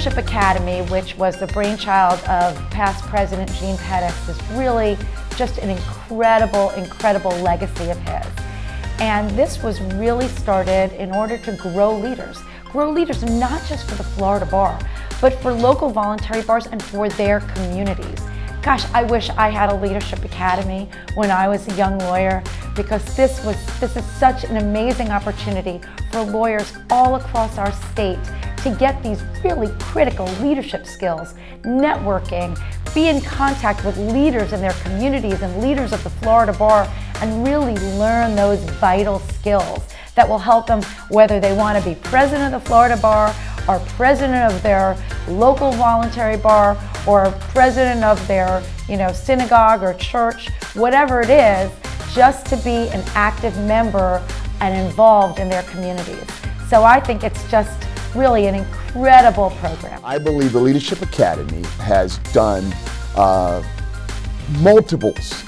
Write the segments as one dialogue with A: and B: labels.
A: Leadership Academy, which was the brainchild of past President Gene Pettis, is really just an incredible, incredible legacy of his. And this was really started in order to grow leaders not just for the Florida Bar, but for local voluntary bars and for their communities. Gosh, I wish I had a Leadership Academy when I was a young lawyer, because this is such an amazing opportunity for lawyers all across our state to get these really critical leadership skills, networking, be in contact with leaders in their communities and leaders of the Florida Bar, and really learn those vital skills that will help them, whether they want to be president of the Florida Bar or president of their local voluntary bar or president of their synagogue or church, whatever it is, just to be an active member and involved in their communities. So I think it's just really an incredible program.
B: I believe the Leadership Academy has done multiples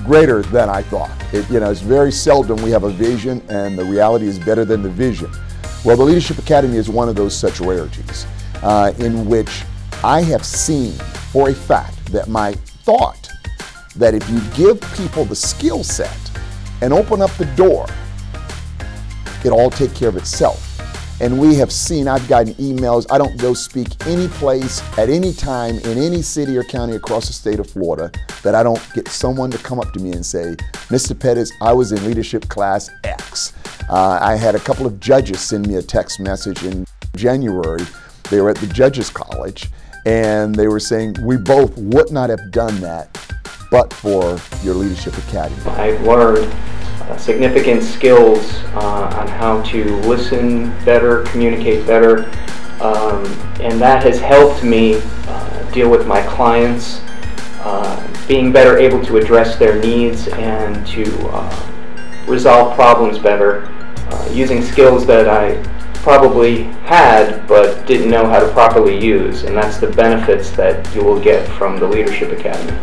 B: greater than I thought. It's very seldom we have a vision and the reality is better than the vision. Well, the Leadership Academy is one of those such rarities in which I have seen for a fact that my thought that if you give people the skill set and open up the door, it'll all take care of itself. And we have seen, I've gotten emails, I don't go speak any place at any time in any city or county across the state of Florida that I don't get someone to come up to me and say, Mr. Pettis, I was in leadership class X. I had a couple of judges send me a text message in January. They were at the Judges College and they were saying, we both would not have done that but for your Leadership Academy.
C: I've learned significant skills on how to listen better, communicate better, and that has helped me deal with my clients, being better able to address their needs and to resolve problems better, using skills that I probably had but didn't know how to properly use, and that's the benefits that you will get from the Leadership Academy.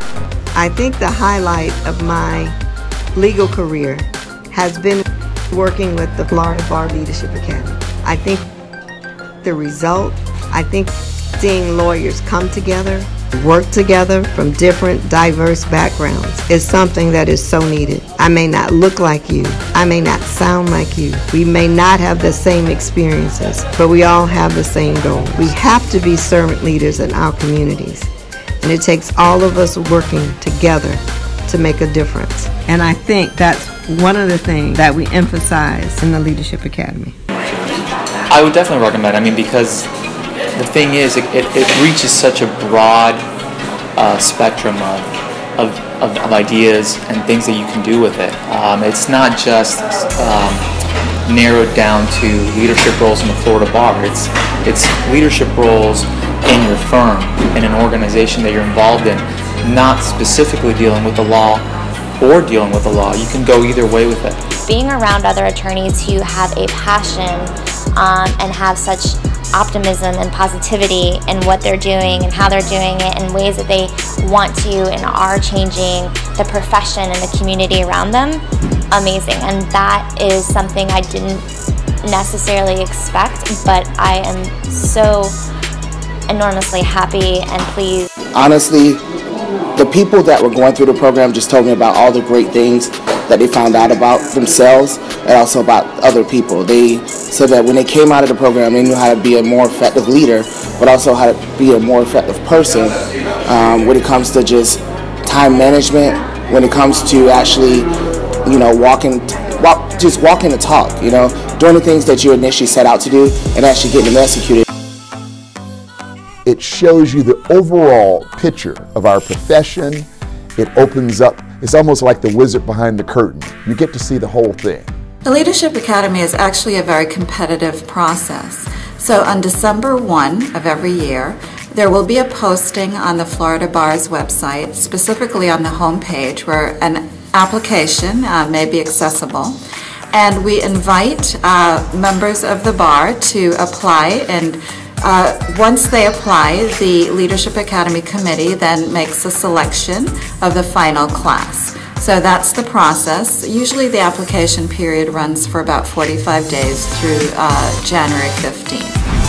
D: I think the highlight of my legal career has been working with the Florida Bar Leadership Academy. I think the result, seeing lawyers come together, work together from different diverse backgrounds is something that is so needed. I may not look like you, I may not sound like you, we may not have the same experiences, but we all have the same goal. We have to be servant leaders in our communities, and it takes all of us working together to make a difference. And I think that's one of the things that we emphasize in the Leadership Academy.
E: I would definitely recommend it. Because the thing is, it reaches such a broad spectrum of ideas and things that you can do with it. It's not just narrowed down to leadership roles in the Florida Bar. It's leadership roles in your firm, in an organization that you're involved in, not specifically dealing with the law or dealing with the law. You can go either way with it.
F: Being around other attorneys who have a passion and have such optimism and positivity in what they're doing and how they're doing it in ways that they want to and are changing the profession and the community around them, amazing. And that is something I didn't necessarily expect, but I am so enormously happy and pleased.
G: Honestly, the people that were going through the program just told me about all the great things that they found out about themselves and also about other people. They said that when they came out of the program, they knew how to be a more effective leader, but also how to be a more effective person when it comes to just time management, when it comes to actually, walking the talk, doing the things that you initially set out to do and actually getting them executed.
B: It shows you the overall picture of our profession. It opens up, it's almost like the wizard behind the curtain. You get to see the whole thing.
H: The Leadership Academy is actually a very competitive process. So on December 1 of every year, there will be a posting on the Florida Bar's website, specifically on the home page, where an application may be accessible. And we invite members of the bar to apply, and once they apply, the Leadership Academy Committee then makes a selection of the final class. So that's the process. Usually the application period runs for about 45 days through January 15th.